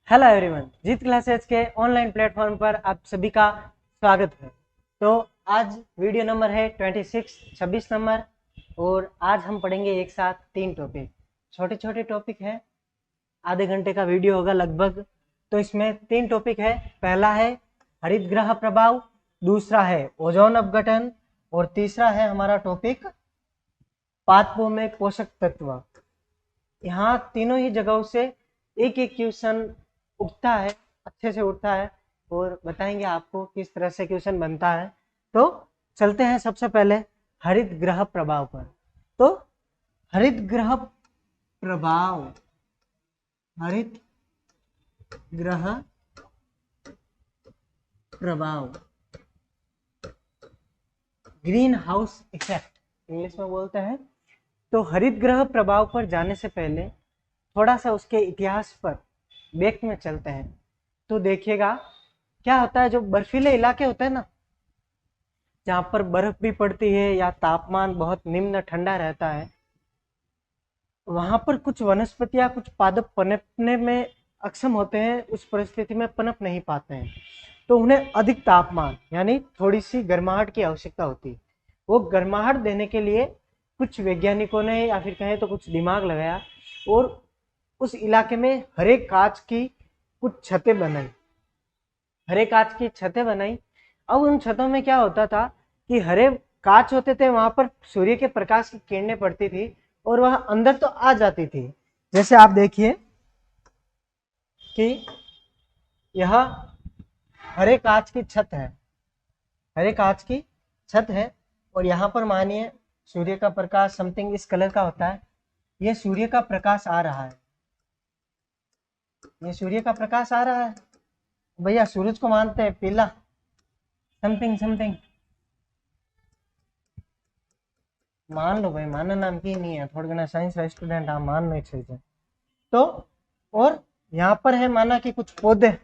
Hello everyone, जीत classes के online platform पर आप सभी का स्वागत है। तो आज वीडियो नंबर है 26 नंबर और आज हम पढ़ेंगे एक साथ 3 टॉपिक। छोटे छोटे टॉपिक है, आधे घंटे का वीडियो होगा लगभग। तो इसमें 3 टॉपिक है। पहला है हरित ग्रह प्रभाव, दूसरा है ओजोन अपघटन और तीसरा है हमारा टॉपिक पादपों में पोषक तत्व। यहाँ तीनों ही जगहों से एक एक क्वेश्चन उठता है, अच्छे से उठता है और बताएंगे आपको किस तरह से क्वेश्चन बनता है। तो चलते हैं सबसे पहले हरित ग्रह प्रभाव पर। तो हरित ग्रह प्रभाव, हरित ग्रह प्रभाव, ग्रीन हाउस इफेक्ट इंग्लिश में बोलते हैं। तो हरित ग्रह प्रभाव पर जाने से पहले थोड़ा सा उसके इतिहास पर बैक में चलते हैं। तो देखिएगा क्या होता है, जो बर्फीले इलाके होते हैं ना, जहाँ पर बर्फ भी पड़ती है या तापमान बहुत निम्न ठंडा रहता है, वहां पर कुछ वनस्पतियां, कुछ पादप पनपने में अक्षम होते हैं, उस परिस्थिति में पनप नहीं पाते हैं। तो उन्हें अधिक तापमान यानी थोड़ी सी गर्माहट की आवश्यकता होती है। वो गर्माहट देने के लिए कुछ वैज्ञानिकों ने या फिर कहें तो कुछ दिमाग लगाया और उस इलाके में हरे कांच की कुछ छतें बनाई, हरे कांच की छतें बनाई। अब उन छतों में क्या होता था कि हरे कांच होते थे, वहां पर सूर्य के प्रकाश की किरणें पड़ती थी और वह अंदर तो आ जाती थी। जैसे आप देखिए कि यह हरे कांच की छत है, हरे कांच की छत है और यहाँ पर मानिए सूर्य का प्रकाश समथिंग इस कलर का होता है। ये सूर्य का प्रकाश आ रहा है, ये सूर्य का प्रकाश आ रहा है। भैया सूरज को मानते हैं पीला, समथिंग समथिंग मान लो भाई, मानना नाम की नहीं है, थोड़ा घना साइंस का स्टूडेंट आप मान नहीं चाहिए। तो और यहाँ पर है माना कि कुछ पौधे,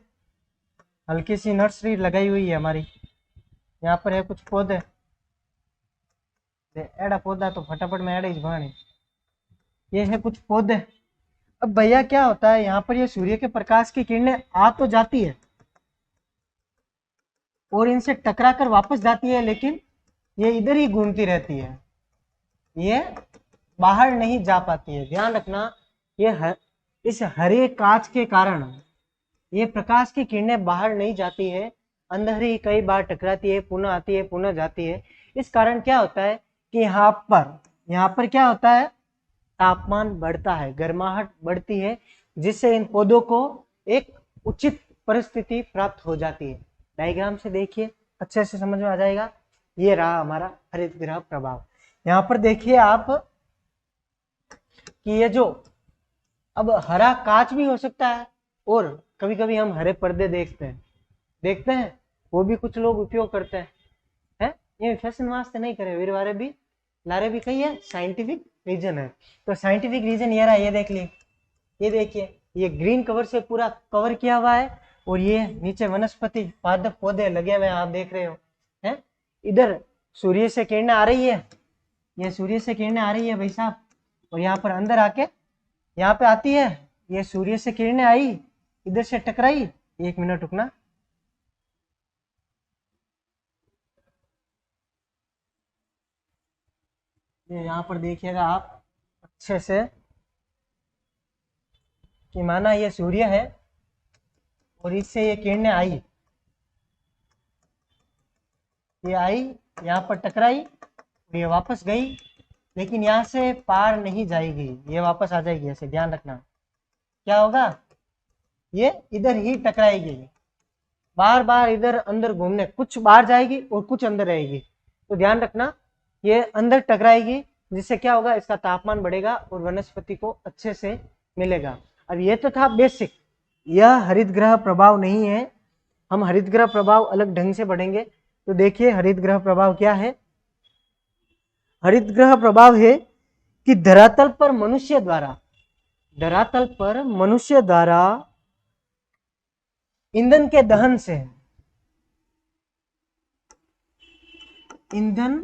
हल्की सी नर्सरी लगाई हुई है हमारी। यहाँ पर है कुछ पौधे, एड़ा पौधा तो फटाफट में एड़ा ही भाणी। ये है कुछ पौधे। अब भैया क्या होता है, यहाँ पर ये सूर्य के प्रकाश की किरणें आ तो जाती है और इनसे टकरा कर वापस जाती है, लेकिन ये इधर ही घूमती रहती है, ये बाहर नहीं जा पाती है। ध्यान रखना, इस हरे कांच के कारण ये प्रकाश की किरणें बाहर नहीं जाती है, अंदर ही कई बार टकराती है, पुनः आती है, पुनः जाती है। इस कारण क्या होता है कि यहाँ पर क्या होता है, तापमान बढ़ता है, गर्माहट बढ़ती है, जिससे इन पौधों को एक उचित परिस्थिति प्राप्त हो जाती है। डायग्राम से देखिए, अच्छे से समझ में आ जाएगा। ये रहा हमारा हरित गृह प्रभाव। यहाँ पर देखिए आप कि ये जो अब हरा कांच भी हो सकता है और कभी कभी हम हरे पर्दे देखते हैं, वो भी कुछ लोग उपयोग करते हैं। ये फैशन वास्ते नहीं करे वीरवारे भी लारे भी कही है, साइंटिफिक रीजन है। तो साइंटिफिक रीजन ये रहा, ये देख लिए, ये देखिए, ये ग्रीन कवर से पूरा कवर किया हुआ है और ये नीचे वनस्पति पादप पौधे लगे हुए हैं, आप देख रहे हो हैं। इधर सूर्य से किरणें आ रही है, ये सूर्य से किरणें आ रही है भाई साहब, और यहाँ पर अंदर आके यहाँ पे आती है, ये सूर्य से किरणें आई, इधर से टकराई। 1 मिनट रुकना, ये यहाँ पर देखिएगा आप अच्छे से कि माना ये सूर्य है और इससे ये किरणें आई, ये आई, यहाँ पर टकराई, ये वापस गई, लेकिन यहाँ से पार नहीं जाएगी, ये वापस आ जाएगी ऐसे। ध्यान रखना क्या होगा, ये इधर ही टकराएगी, बार बार इधर अंदर घूमने, कुछ बाहर जाएगी और कुछ अंदर रहेगी। तो ध्यान रखना, ये अंदर टकराएगी, जिससे क्या होगा, इसका तापमान बढ़ेगा और वनस्पति को अच्छे से मिलेगा। अब ये तो था बेसिक, यह हरित ग्रह प्रभाव नहीं है। हम हरित ग्रह प्रभाव अलग ढंग से बढ़ेंगे। तो देखिए हरित ग्रह प्रभाव क्या है। हरित ग्रह प्रभाव है कि धरातल पर मनुष्य द्वारा ईंधन के दहन से, ईंधन,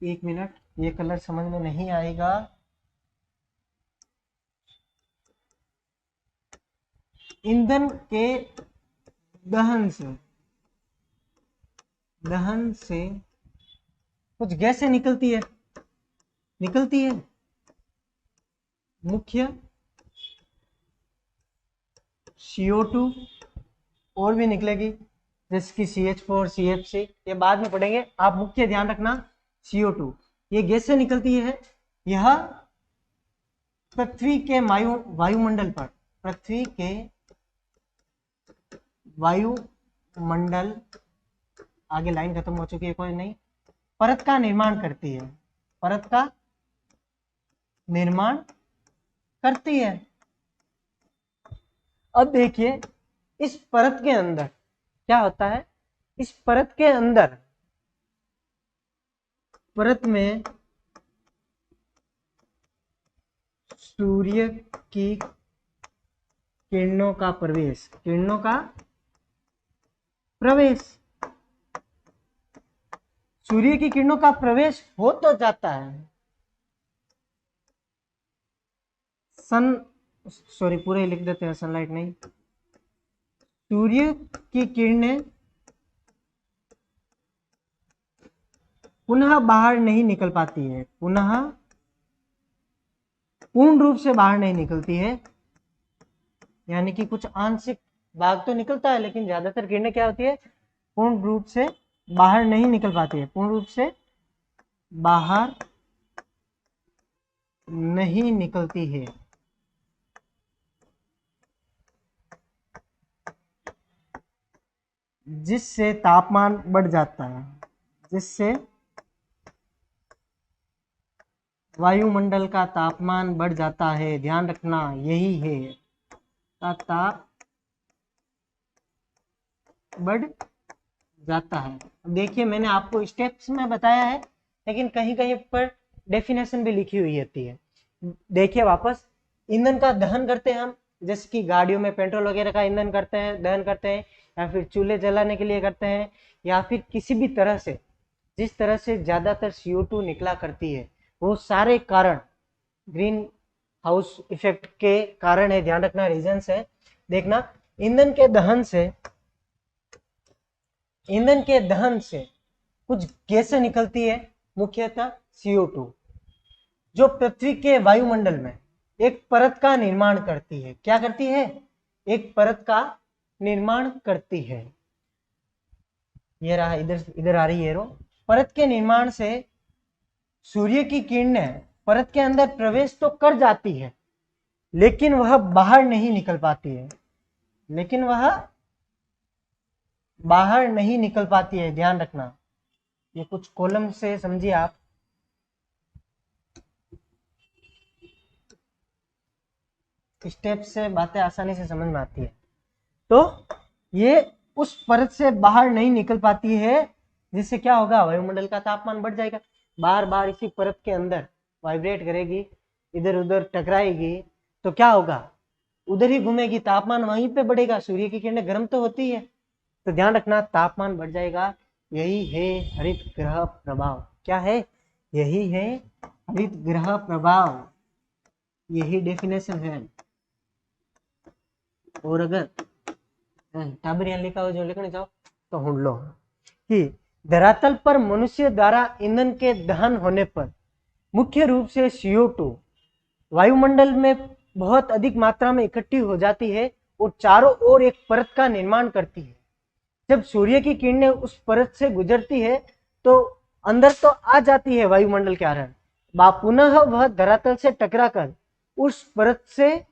1 मिनट, ये कलर समझ में नहीं आएगा। ईंधन के दहन से कुछ गैसें निकलती है मुख्य CO2 और भी निकलेगी जैसे कि CH4 CH6, ये बाद में पढ़ेंगे, आप मुख्य ध्यान रखना CO2 ये गैस से निकलती है। यह पृथ्वी के वायुमंडल पर, पृथ्वी के वायुमंडल, आगे लाइन खत्म हो चुकी है कोई नहीं, परत का निर्माण करती है, परत का निर्माण करती है। अब देखिए इस परत के अंदर क्या होता है, इस परत के अंदर, परत में सूर्य की किरणों का प्रवेश, सूर्य की किरणों का प्रवेश हो तो जाता है, पूरे लिख देते हैं, सनलाइट नहीं, सूर्य की किरणें पुनः बाहर नहीं निकल पाती है, पूर्ण रूप से बाहर नहीं निकलती है, यानी कि कुछ आंशिक भाग तो निकलता है, लेकिन ज्यादातर किरणें क्या होती है, पूर्ण रूप से बाहर नहीं निकल पाती है, पूर्ण रूप से बाहर नहीं निकलती है। जिससे तापमान बढ़ जाता है, जिससे वायुमंडल का तापमान बढ़ जाता है, ध्यान रखना यही है, ताप बढ़ जाता है। देखिए मैंने आपको स्टेप्स में बताया है, लेकिन कहीं कहीं पर डेफिनेशन भी लिखी हुई होती है। देखिए वापस, ईंधन का दहन करते हैं हम, जैसे कि गाड़ियों में पेट्रोल वगैरह का ईंधन करते हैं, दहन करते हैं, या फिर चूल्हे जलाने के लिए करते हैं, या फिर किसी भी तरह से, जिस तरह से ज्यादातर CO2 निकला करती है, वो सारे कारण ग्रीन हाउस इफेक्ट के कारण है, ध्यान रखना, रीजंस है। देखना, ईंधन के दहन से कुछ गैसें निकलती है, मुख्यतः CO2, जो पृथ्वी के वायुमंडल में एक परत का निर्माण करती है। क्या करती है? एक परत का निर्माण करती है। ये रहा, इधर आ रही है रो। परत के निर्माण से सूर्य की किरणें परत के अंदर प्रवेश तो कर जाती है, लेकिन वह बाहर नहीं निकल पाती है, ध्यान रखना। ये कुछ कॉलम से समझिए आप, स्टेप से बातें आसानी से समझ में आती है। तो ये उस परत से बाहर नहीं निकल पाती है, जिससे क्या होगा, वायुमंडल का तापमान बढ़ जाएगा, बार बार इसी परत के अंदर वाइब्रेट करेगी, इधर उधर टकराएगी, तो क्या होगा, उधर ही घूमेगी, तापमान वहीं पे बढ़ेगा, सूर्य की किरणें गर्म तो होती है, तो ध्यान रखना तापमान बढ़ जाएगा। यही है हरित गृह प्रभाव। क्या है? यही है हरित गृह प्रभाव, यही डेफिनेशन है। और अगर टाबर लिखा हो जो लिखने चाहो तो ढूंढ लो कि धरातल पर मनुष्य द्वारा ईंधन के दहन होने पर मुख्य रूप से CO2 वायुमंडल में बहुत अधिक मात्रा में इकट्ठी हो जाती है और चारों ओर एक परत का निर्माण करती है। जब सूर्य की किरणें उस परत से गुजरती है तो अंदर तो आ जाती है वायुमंडल के कारण, पुनः वह धरातल से टकराकर उस परत से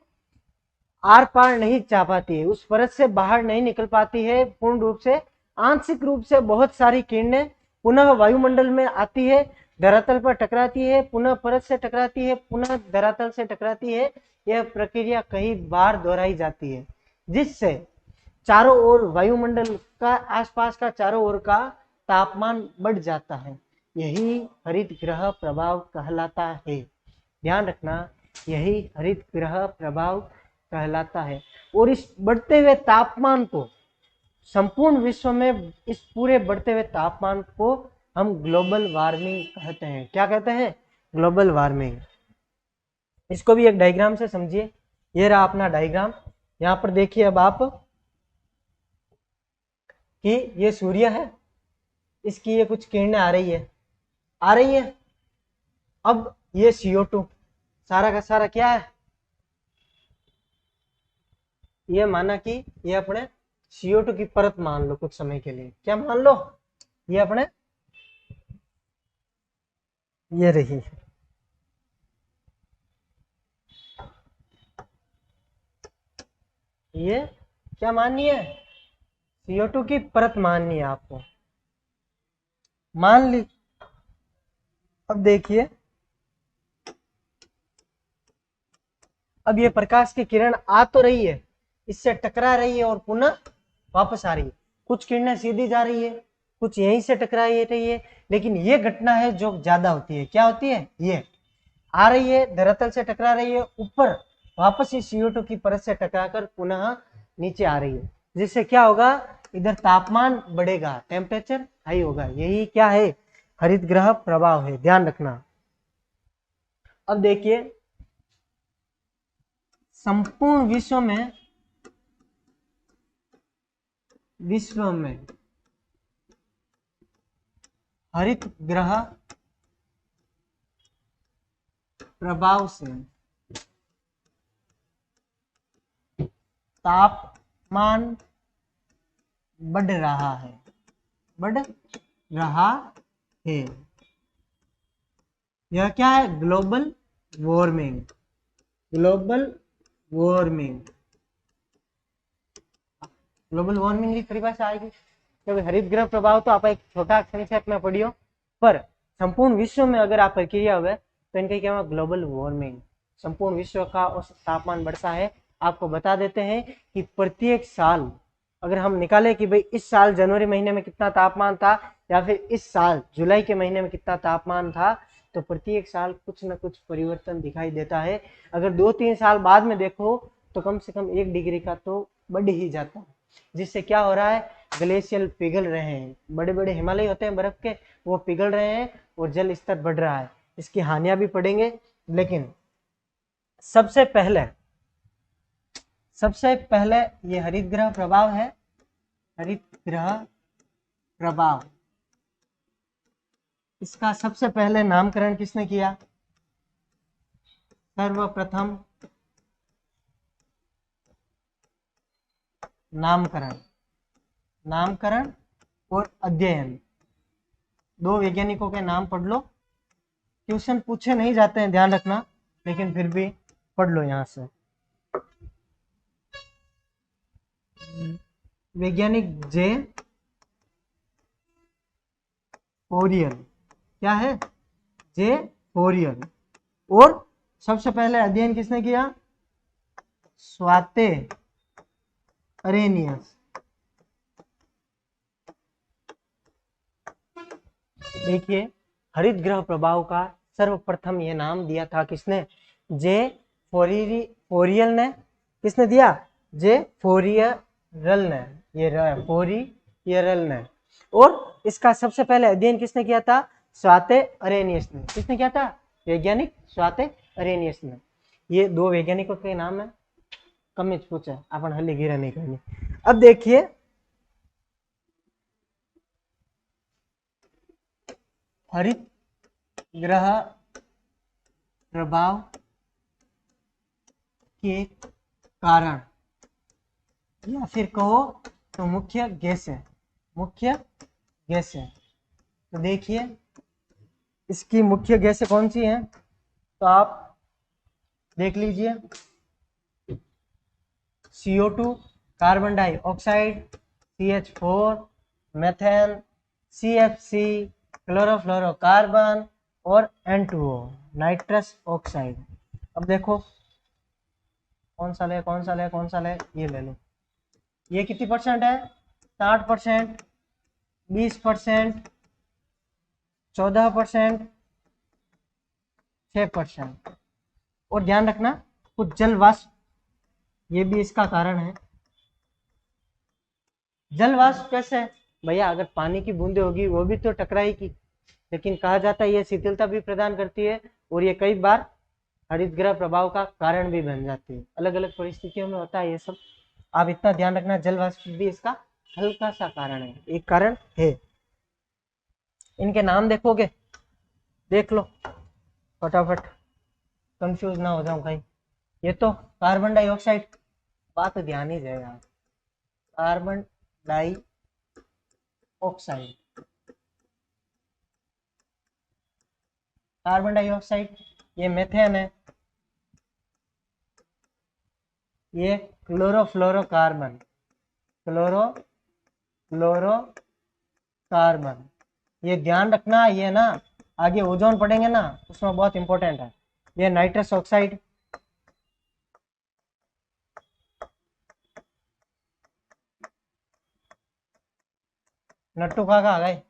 आर पार नहीं जा पाती है, उस परत से बाहर नहीं निकल पाती है पूर्ण रूप से, आंशिक रूप से बहुत सारी किरणें पुनः वायुमंडल में आती है, धरातल पर टकराती है, पुनः परत से टकराती है, पुनः धरातल से टकराती है। यह प्रक्रिया कई बार दोहराई जाती है, जिससे चारों ओर वायुमंडल का, आसपास का चारों ओर का तापमान बढ़ जाता है। यही हरित गृह प्रभाव कहलाता है। ध्यान रखना, यही हरित गृह प्रभाव कहलाता है। और इस बढ़ते हुए तापमान को, संपूर्ण विश्व में इस पूरे बढ़ते हुए तापमान को हम ग्लोबल वार्मिंग कहते हैं। क्या कहते हैं? Global warming. इसको भी एक डायग्राम से समझिए। ये रहा अपना डायग्राम। यहाँ पर देखिए अब आप कि ये सूर्य है, इसकी ये कुछ किरणें आ रही है, आ रही है। अब ये CO2 सारा का सारा क्या है, ये माना कि ये अपने CO2 की परत मान लो कुछ समय के लिए, क्या मान लो, ये अपने ये रही, ये क्या माननी है, CO2 की परत माननी है आपको, मान ली। अब देखिए, अब ये प्रकाश की किरण आ तो रही है, इससे टकरा रही है और पुनः वापस आ रही है। कुछ किरणें सीधी जा रही है, कुछ यहीं से टकराई रही है, लेकिन ये घटना है जो ज्यादा होती है। क्या होती है, ये आ रही है, धरातल से टकरा रही है, ऊपर वापस इस CO2 की परत से टकराकर पुनः नीचे आ रही है, जिससे क्या होगा, इधर तापमान बढ़ेगा, टेम्परेचर हाई होगा। यही क्या है, हरित ग्रह प्रभाव है, ध्यान रखना। अब देखिए, संपूर्ण विश्व में हरित ग्रह प्रभाव से तापमान बढ़ रहा है, बढ़ रहा है। यह क्या है, global warming, global warming, global warming की परिभाषा आएगी, क्योंकि हरित ग्रह प्रभाव तो आप एक छोटा संक्षेप में पढ़ियो, पर संपूर्ण विश्व में अगर आप प्रक्रिया हुए तो इनका क्या हुआ, ग्लोबल वार्मिंग, संपूर्ण विश्व का औसत तापमान बढ़ता है। आपको बता देते हैं कि प्रत्येक साल अगर हम निकाले कि भाई इस साल जनवरी महीने में कितना तापमान था, या फिर इस साल जुलाई के महीने में कितना तापमान था, तो प्रत्येक साल कुछ न कुछ परिवर्तन दिखाई देता है। अगर 2-3 साल बाद में देखो तो कम से कम 1 डिग्री का तो बढ़ ही जाता है, जिससे क्या हो रहा है, ग्लेशियर पिघल रहे हैं, बड़े बड़े हिमालय होते हैं बर्फ के, वो पिघल रहे हैं और जल स्तर बढ़ रहा है। इसकी हानियां भी पड़ेंगे, लेकिन सबसे पहले ये हरित ग्रह प्रभाव है, हरित ग्रह प्रभाव, इसका सबसे पहले नामकरण किसने किया, सर्वप्रथम नामकरण और अध्ययन, 2 वैज्ञानिकों के नाम पढ़ लो, ट्यूशन पूछे नहीं जाते हैं, ध्यान रखना, लेकिन फिर भी पढ़ लो यहां से। वैज्ञानिक जे फोरियल, क्या है, जे फोरियल। और सबसे पहले अध्ययन किसने किया, स्वाते अरेनियस। देखिए, हरित ग्रह प्रभाव का सर्वप्रथम ये नाम दिया था किसने, जे फोरियल ने, किसने दिया, जे फोरियल ने, ये फोरियल ने। और इसका सबसे पहले अध्ययन किसने किया था, स्वाते अरेनियस ने। किसने किया था, वैज्ञानिक स्वाते अरेनियस ने। ये 2 वैज्ञानिकों के नाम है, कम पूछा अपन हल्ली गिरा नहीं करनी। अब देखिए, हरित ग्रह प्रभाव के कारण, या फिर कहो तो मुख्य गैसें, तो देखिए इसकी मुख्य गैसें कौन सी हैं, तो आप देख लीजिए, CO2 carbon dioxide, CH4 methane, CFC chlorofluorocarbon और N2O नाइट्रस ऑक्साइड। अब देखो कौन सा ले, ये ले लो। ये कितनी परसेंट है, 60%, 20%, 14%, 6%। और ध्यान रखना कुछ जल वाष्प, ये भी इसका कारण है। जल वाष्प कैसे, भैया अगर पानी की बूंदे होगी वो भी तो टकराएगी, लेकिन कहा जाता है ये शीतलता भी प्रदान करती है और ये कई बार हरित गृह प्रभाव का कारण भी बन जाती है। अलग अलग परिस्थितियों में होता है ये सब, आप इतना ध्यान रखना। जल वाष्प भी इसका हल्का सा कारण है, एक कारण है। इनके नाम देखोगे, देख लो फटाफट, कंफ्यूज ना हो जाऊं कहीं। ये तो कार्बन डाइऑक्साइड, बात ध्यान ही जाएगा, कार्बन डाइऑक्साइड, कार्बन डाइऑक्साइड। ये मेथेन है, ये क्लोरोफ्लोरोकार्बन, क्लोरोफ्लोरोकार्बन। ये ध्यान रखना, ये ना आगे ओजोन पढ़ेंगे ना, उसमें बहुत इंपॉर्टेंट है। ये नाइट्रस ऑक्साइड, नट्टू खा आ गए,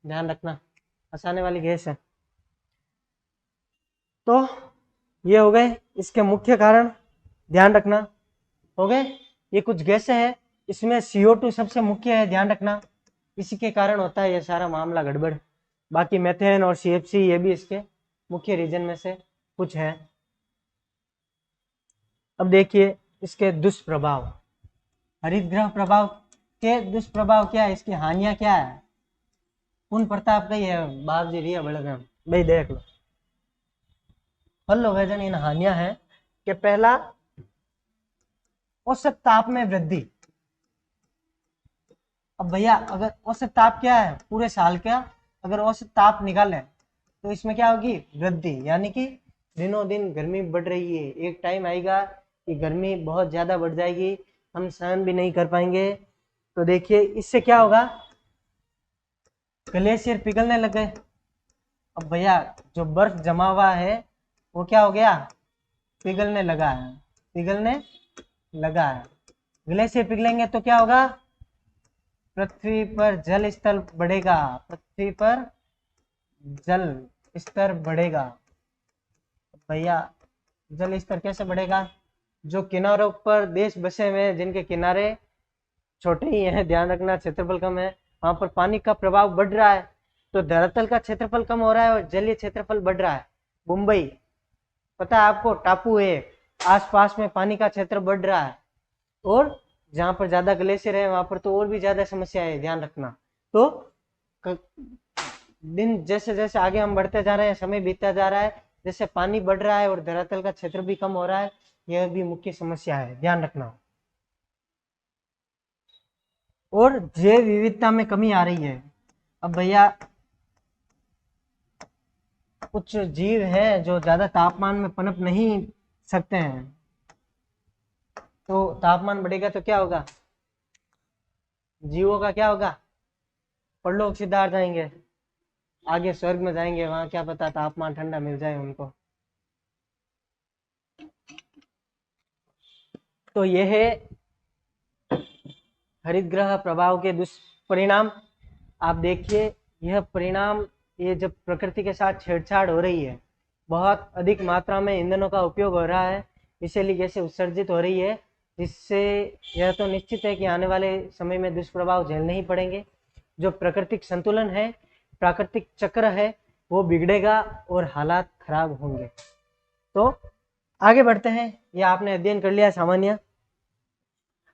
ध्यान रखना, फंसाने वाली गैस है। तो ये हो गए इसके मुख्य कारण, ध्यान रखना, हो गए। ये कुछ गैसें हैं, इसमें CO2 सबसे मुख्य है, ध्यान रखना, इसी के कारण होता है ये सारा मामला गड़बड़। बाकी मेथेन और CFC ये भी इसके मुख्य रीजन में से कुछ है। अब देखिए इसके दुष्प्रभाव, हरित गृह प्रभाव के दुष्प्रभाव क्या है, इसकी हानियां क्या है। पूर्ण प्रताप कही है बाप जी रिया बड़गम भाई, देख लो। फल वजन इन हानियां है कि पहला, औसत ताप में वृद्धि। अब भैया अगर औसत ताप क्या है पूरे साल का, अगर औसत ताप निकाले तो इसमें क्या होगी, वृद्धि, यानी कि दिनों दिन गर्मी बढ़ रही है। एक टाइम आएगा कि गर्मी बहुत ज्यादा बढ़ जाएगी, हम सहन भी नहीं कर पाएंगे। तो देखिए इससे क्या होगा, ग्लेशियर पिघलने लग गए। अब भैया जो बर्फ जमा हुआ है वो क्या हो गया, पिघलने लगा है, पिघलने लगा है। ग्लेशियर पिघलेंगे तो क्या होगा, पृथ्वी पर जल स्तर बढ़ेगा, पृथ्वी पर जल स्तर बढ़ेगा। भैया जल स्तर कैसे बढ़ेगा, जो किनारों पर देश बसे हुए हैं, जिनके किनारे छोटे ही हैं, ध्यान रखना, क्षेत्रफल कम है, वहां पर पानी का प्रभाव बढ़ रहा है, तो धरातल का क्षेत्रफल कम हो रहा है और जलीय क्षेत्रफल बढ़ रहा है। मुंबई पता है आपको, टापू है, आसपास में पानी का क्षेत्र बढ़ रहा है, और जहां पर ज्यादा ग्लेशियर है वहां पर तो और भी ज्यादा समस्या है, ध्यान रखना। तो दिन जैसे जैसे आगे हम बढ़ते जा रहे हैं, समय बीतता जा रहा है, जैसे पानी बढ़ रहा है और धरातल का क्षेत्र भी कम हो रहा है, यह भी मुख्य समस्या है, ध्यान रखना। और जैव विविधता में कमी आ रही है। अब भैया कुछ जीव है जो ज्यादा तापमान में पनप नहीं सकते हैं, तो तापमान बढ़ेगा तो क्या होगा, जीवों का क्या होगा, परलोक सिद्धार्थ जाएंगे, आगे स्वर्ग में जाएंगे, वहां क्या पता तापमान ठंडा मिल जाए उनको। तो यह है हरित गृह प्रभाव के दुष्परिणाम। आप देखिए यह परिणाम, ये जब प्रकृति के साथ छेड़छाड़ हो रही है, बहुत अधिक मात्रा में ईंधनों का उपयोग हो रहा है, विषैली गैसें उत्सर्जित हो रही है, जिससे यह तो निश्चित है कि आने वाले समय में दुष्प्रभाव झेलने ही पड़ेंगे। जो प्राकृतिक संतुलन है, प्राकृतिक चक्र है, वो बिगड़ेगा और हालात खराब होंगे। तो आगे बढ़ते हैं, यह आपने अध्ययन कर लिया सामान्य।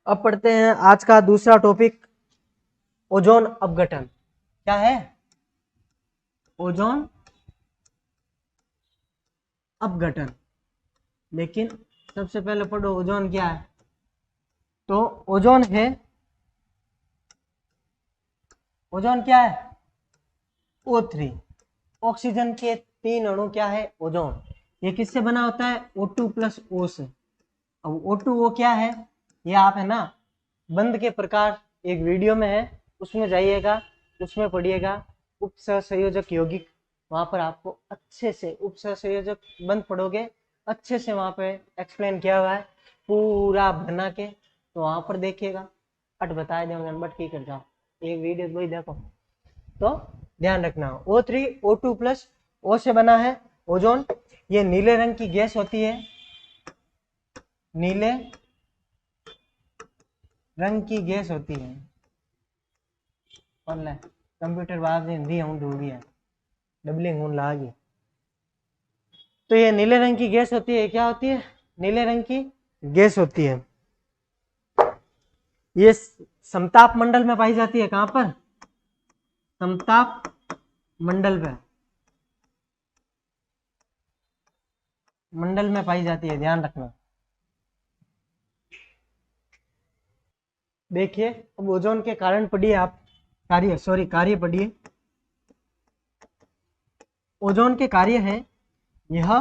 अब पढ़ते हैं आज का दूसरा टॉपिक, ओजोन अपघटन। क्या है, ओजोन अपघटन। लेकिन सबसे पहले पढ़ो ओजोन क्या है। तो ओजोन है, ओजोन क्या है, O3, ऑक्सीजन के 3 अणु क्या है, ओजोन। ये किससे बना होता है, O2 प्लस O से। अब O2 वो क्या है, ये आप है ना बंद के प्रकार एक वीडियो में है, उसमें जाइएगा, उसमें पढ़िएगा उपसहसंयोजक यौगिक, वहां पर आपको अच्छे से उपसहसंयोजक बंद पढ़ोगे, अच्छे से वहां पे एक्सप्लेन किया हुआ है पूरा बना के, तो वहां पर देखिएगा, अट बताए देंगे बट की कर जाओ, एक वीडियो वही देखो। तो ध्यान रखना, O3 O2 प्लस O से बना है ओजोन। ये नीले रंग की गैस होती है, नीले रंग की गैस होती है। कंप्यूटर बात हिंदी हूँ ढूंढी है, डबलिंग हूँ लागी। तो ये नीले रंग की गैस होती है, क्या होती है? नीले रंग की गैस होती है। ये समताप मंडल में पाई जाती है। कहां पर? समताप मंडल में पाई जाती है, ध्यान रखना। देखिए अब ओजोन के कारण पढ़िए आप, कार्य पढ़िए। ओजोन के कार्य है, यह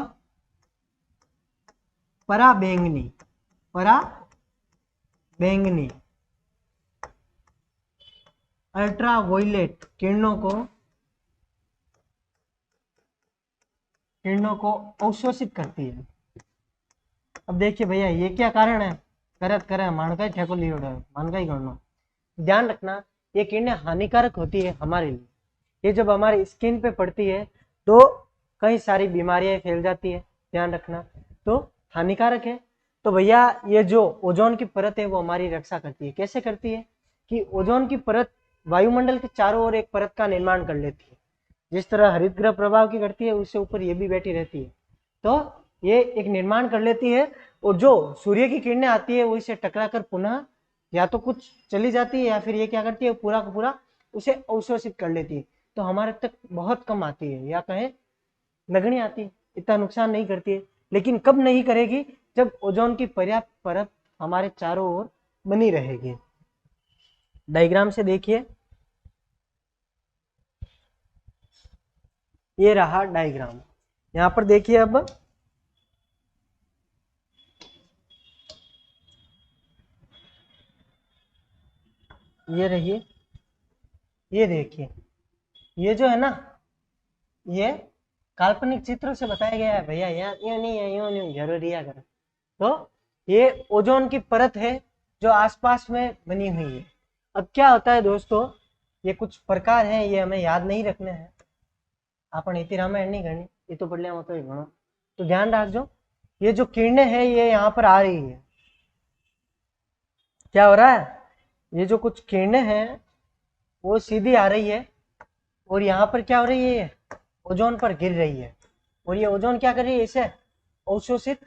पराबैंगनी अल्ट्रावायलेट किरणों को अवशोषित करती है। अब देखिए भैया ये क्या कारण है? करे मानका ठेको लियो मानका ही करना। ध्यान रखना ये किरणें हानिकारक होती है हमारे लिए। ये जब हमारी स्किन पे पड़ती है तो कई सारी बीमारियां फैल जाती है, ध्यान रखना, तो हानिकारक है। तो भैया ये जो ओजोन की परत है वो हमारी रक्षा करती है। कैसे करती है? कि ओजोन की परत वायुमंडल के चारों ओर एक परत का निर्माण कर लेती है। जिस तरह हरित गृह प्रभाव की करती है उससे ऊपर ये भी बैठी रहती है, तो ये एक निर्माण कर लेती है। और जो सूर्य की किरणें आती है वो इसे टकरा कर पुनः या तो कुछ चली जाती है या फिर ये क्या करती है, पूरा का पूरा उसे अवशोषित कर लेती है। तो हमारे तक बहुत कम आती है, या कहें नगण्य आती है, इतना नुकसान नहीं करती है। लेकिन कब नहीं करेगी? जब ओजोन की पर्याप्त परत हमारे चारों ओर बनी रहेगी। डायग्राम से देखिए, ये रहा डायग्राम। यहां पर देखिए, अब ये रहिए, ये देखिए, ये जो है ना, ये काल्पनिक चित्रों से बताया गया है भैया, यहाँ यूं नहीं है, यूं नहीं, जरूरी है कर। तो ये ओजोन की परत है जो आसपास में बनी हुई है। अब क्या होता है दोस्तों, ये कुछ प्रकार हैं, ये हमें याद नहीं रखने हैं, अपन इतनी रामायण नहीं करनी, ये तो पढ़ लिया मतलब ही घणो। तो ध्यान रखो, ये जो किरणें हैं ये यहाँ पर आ रही है। क्या हो रहा है? ये जो कुछ किरणें हैं वो सीधी आ रही है और यहाँ पर क्या हो रही है, ये ओजोन पर गिर रही है। और ये ओजोन क्या कर रही है? इसे अवशोषित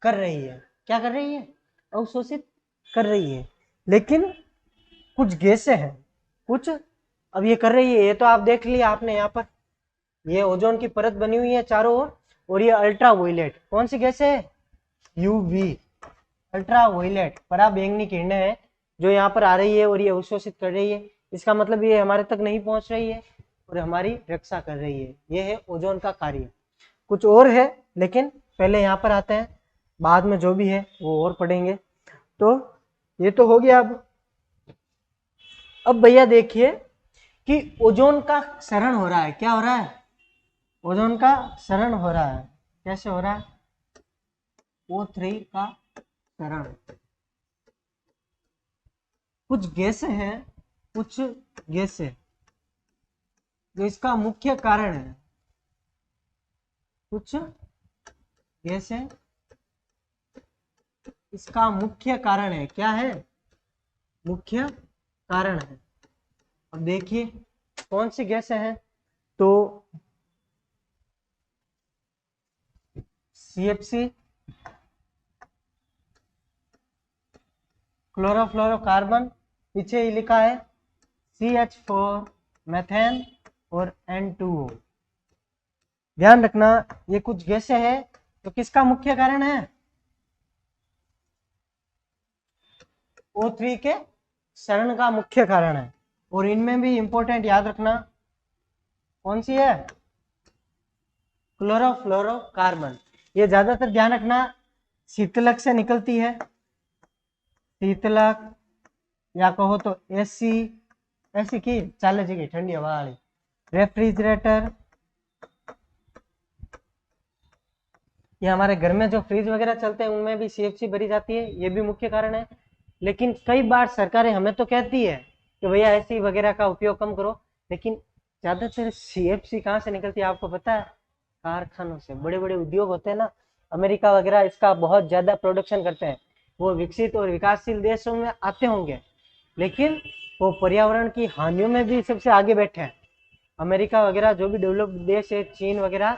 कर रही है। क्या कर रही है? अवशोषित कर रही है। लेकिन कुछ गैसें हैं, कुछ अब ये कर रही है, ये तो आप देख लिया आपने, यहाँ पर ये ओजोन की परत बनी हुई है चारों ओर। और ये अल्ट्रावायलेट कौन सी गैस है? यूवी, अल्ट्रावायलेट पराबैंगनी किरणें है जो यहाँ पर आ रही है और ये अवशोषित कर रही है। इसका मतलब ये हमारे तक नहीं पहुंच रही है और हमारी रक्षा कर रही है। ये है ओजोन का कार्य। कुछ और है लेकिन पहले यहाँ पर आते हैं, बाद में जो भी है वो और पढ़ेंगे। तो ये तो हो गया। अब भैया देखिए कि ओजोन का क्षरण हो रहा है। क्या हो रहा है? ओजोन का क्षरण हो रहा है। कैसे हो रहा है? O3 का क्षरण। कुछ गैसें हैं, कुछ गैसें जो इसका मुख्य कारण है, कुछ गैसें इसका मुख्य कारण है। क्या है? मुख्य कारण है। अब देखिए कौन सी गैसें हैं, तो CFC, क्लोरोफ्लोरोकार्बन, पीछे ही लिखा है CH4, मेथेन और N2O। ध्यान रखना ये कुछ गैसें हैं तो किसका मुख्य कारण है? O3 के क्षरण का मुख्य कारण है। और इनमें भी इंपॉर्टेंट याद रखना कौन सी है? क्लोरोफ्लोरोकार्बन। ये ज्यादातर ध्यान रखना शीतलक से निकलती है, शीतलक या कहो तो ऐसी की चाले जी की ठंडी हवा वाली, रेफ्रिजरेटर, ये हमारे घर में जो फ्रिज वगैरह चलते हैं उनमें भी CFC भरी जाती है, ये भी मुख्य कारण है। लेकिन कई बार सरकारें हमें तो कहती है कि भैया ऐसी वगैरह का उपयोग कम करो, लेकिन ज्यादातर CFC कहाँ से निकलती है आपको पता है? कारखानों से। बड़े बड़े उद्योग होते हैं ना, अमेरिका वगैरह इसका बहुत ज्यादा प्रोडक्शन करते हैं। वो विकसित और विकासशील देशों में आते होंगे लेकिन वो पर्यावरण की हानियों में भी सबसे आगे बैठे हैं। अमेरिका वगैरह जो भी डेवलप्ड देश है, चीन वगैरह,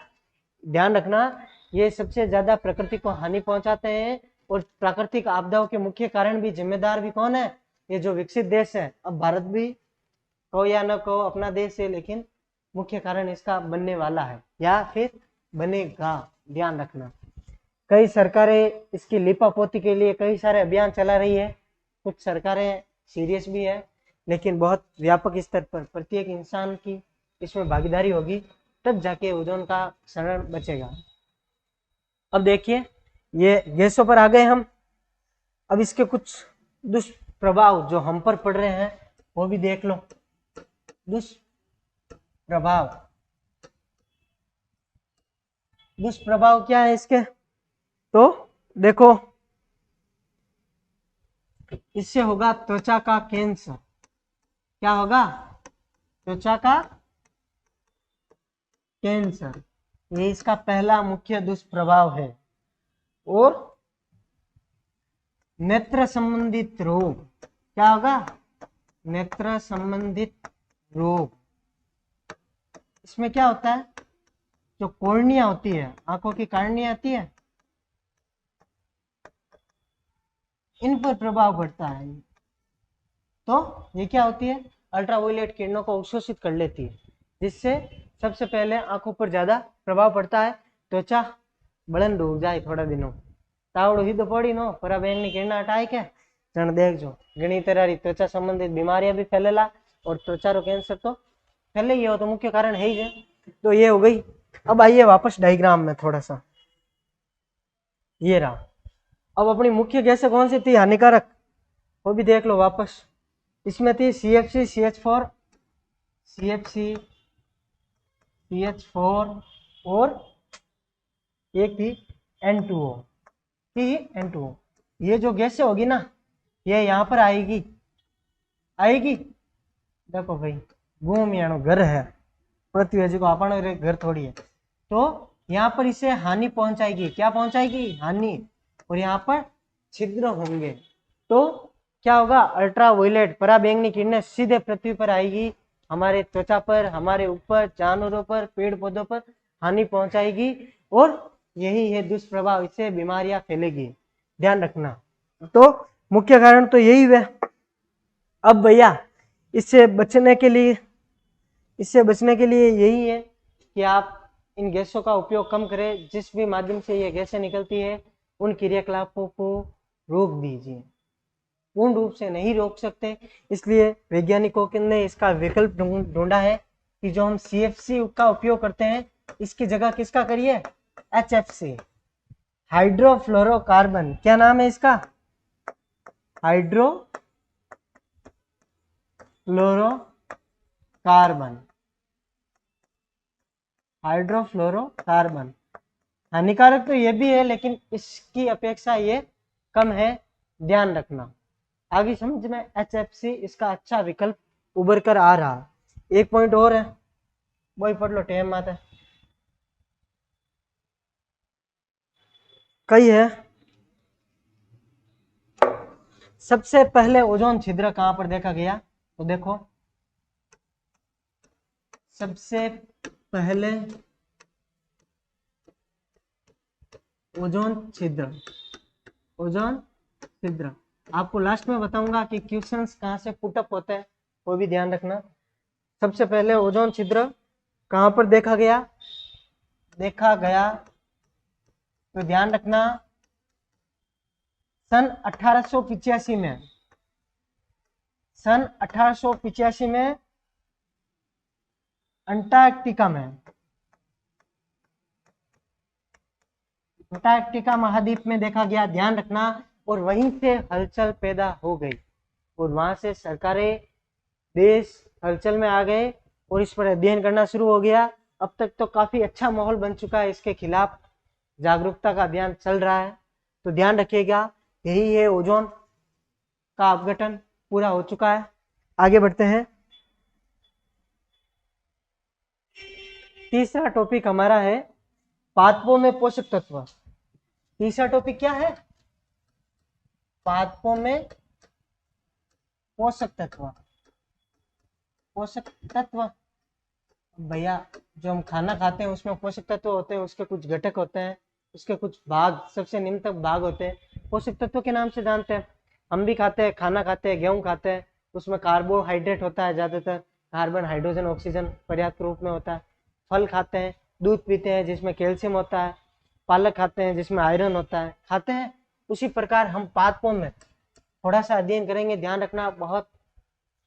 ध्यान रखना ये सबसे ज्यादा प्रकृति को हानि पहुंचाते हैं। और प्राकृतिक आपदाओं के मुख्य कारण भी जिम्मेदार भी कौन है? ये जो विकसित देश है। अब भारत भी कहो या न कहो अपना देश है, लेकिन मुख्य कारण इसका बनने वाला है या फिर बनेगा, ध्यान रखना। कई सरकारें इसकी लिपापोती के लिए कई सारे अभियान चला रही है। कुछ सरकारें सीरियस भी है, लेकिन बहुत व्यापक स्तर पर प्रत्येक इंसान की इसमें भागीदारी होगी, तब जाके ओजोन का क्षरण बचेगा। अब देखिए, ये गैसों पर आ गए हम। अब इसके कुछ दुष्प्रभाव जो हम पर पड़ रहे हैं वो भी देख लो। दुष्प्रभाव क्या है इसके? तो देखो, इससे होगा त्वचा का कैंसर। क्या होगा? त्वचा का कैंसर, ये इसका पहला मुख्य दुष्प्रभाव है। और नेत्र संबंधित रोग, क्या होगा? नेत्र संबंधित रोग। इसमें क्या होता है, जो कॉर्निया होती है, आंखों की कॉर्निया आती है, इन पर प्रभाव पड़ता है। तो ये क्या होती है, अल्ट्रावायलेट किरणों को अवशोषित कर लेती है, जिससे सबसे पहले आंखों पर ज्यादा प्रभाव पड़ता है। त्वचा बड़न डूब जाए थोड़ा दिनों तावड़ो ही तो पड़ी नो पराबैंगनी किरण हटाए क्या जन देखो घनी तरह त्वचा संबंधित बीमारियां भी फैलेला और त्वचा रो कैंसर तो फैले ही हो, तो मुख्य कारण है ही है। तो ये हो गई। अब आइए वापस डायग्राम में थोड़ा सा, ये रहा। अब अपनी मुख्य गैसें कौन सी थी हानिकारक, वो भी देख लो वापस। इसमें थी CFC CH4, CFC CH4 और एक थी N2O की N2O। ये जो गैसें होगी ना, ये यहाँ पर आएगी आएगी। देखो भाई, घूम यानो घर है पृथ्वी जी को अपन घर थोड़ी है, तो यहाँ पर इसे हानि पहुंचाएगी। क्या पहुंचाएगी? हानि। और यहाँ पर छिद्र होंगे, तो क्या होगा? अल्ट्रावायलेट पराबैंगनी किरणें सीधे पृथ्वी पर आएगी, हमारे त्वचा पर, हमारे ऊपर, जानवरों पर, पेड़ पौधों पर हानि पहुंचाएगी। और यही है दुष्प्रभाव, इससे बीमारियां फैलेगी, ध्यान रखना। तो मुख्य कारण तो यही है। अब भैया इससे बचने के लिए यही है कि आप इन गैसों का उपयोग कम करें। जिस भी माध्यम से ये गैसें निकलती है उन क्रियाकलापों को रोक दीजिए। पूर्ण रूप से नहीं रोक सकते, इसलिए वैज्ञानिकों ने इसका विकल्प ढूंढा है कि जो हम CFC का उपयोग करते हैं, इसकी जगह किसका करिए? HFC, hydrofluorocarbon. क्या नाम है इसका? हाइड्रोफ्लोरोकार्बन। हानिकारक तो ये भी है, लेकिन इसकी अपेक्षा ये कम है, ध्यान रखना। आगे समझ में HFC इसका अच्छा विकल्प उभर कर आ रहा। एक पॉइंट और है, वही पढ़ लो, टाइम आता है कई है। सबसे पहले ओजोन छिद्र कहां पर देखा गया? तो देखो, सबसे पहले ओजोन छिद्र आपको लास्ट में बताऊंगा कि क्वेश्चंस कहां से पुटअप होते हैं, वो भी ध्यान रखना। सबसे पहले ओजोन छिद्र कहां पर देखा गया? तो ध्यान रखना, सन 1885 में, अंटार्कटिका महाद्वीप में देखा गया, ध्यान रखना। और वहीं से हलचल पैदा हो गई और वहां से सरकारें, देश हलचल में आ गए और इस पर अध्ययन करना शुरू हो गया। अब तक तो काफी अच्छा माहौल बन चुका है, इसके खिलाफ जागरूकता का अभियान चल रहा है। तो ध्यान रखिएगा, यही है, ओजोन का अपघटन पूरा हो चुका है। आगे बढ़ते हैं। तीसरा टॉपिक हमारा है पादपों में पोषक तत्व। तीसरा टॉपिक क्या है? पादपों में पोषक तत्व। भैया जो हम खाना खाते हैं उसमें पोषक तत्व होते हैं, उसके कुछ घटक होते हैं, उसके कुछ भाग, सबसे निम्न तक भाग होते हैं, पोषक तत्व के नाम से जानते हैं। हम भी खाते हैं, खाना खाते हैं, गेहूं खाते हैं, उसमें कार्बोहाइड्रेट होता है ज़्यादातर, कार्बन, हाइड्रोजन, ऑक्सीजन पर्याप्त रूप में होता है। फल खाते हैं, दूध पीते हैं जिसमें कैल्शियम होता है, पालक खाते हैं जिसमें आयरन होता है, खाते हैं। उसी प्रकार हम पादपों में थोड़ा सा अध्ययन करेंगे, ध्यान रखना, बहुत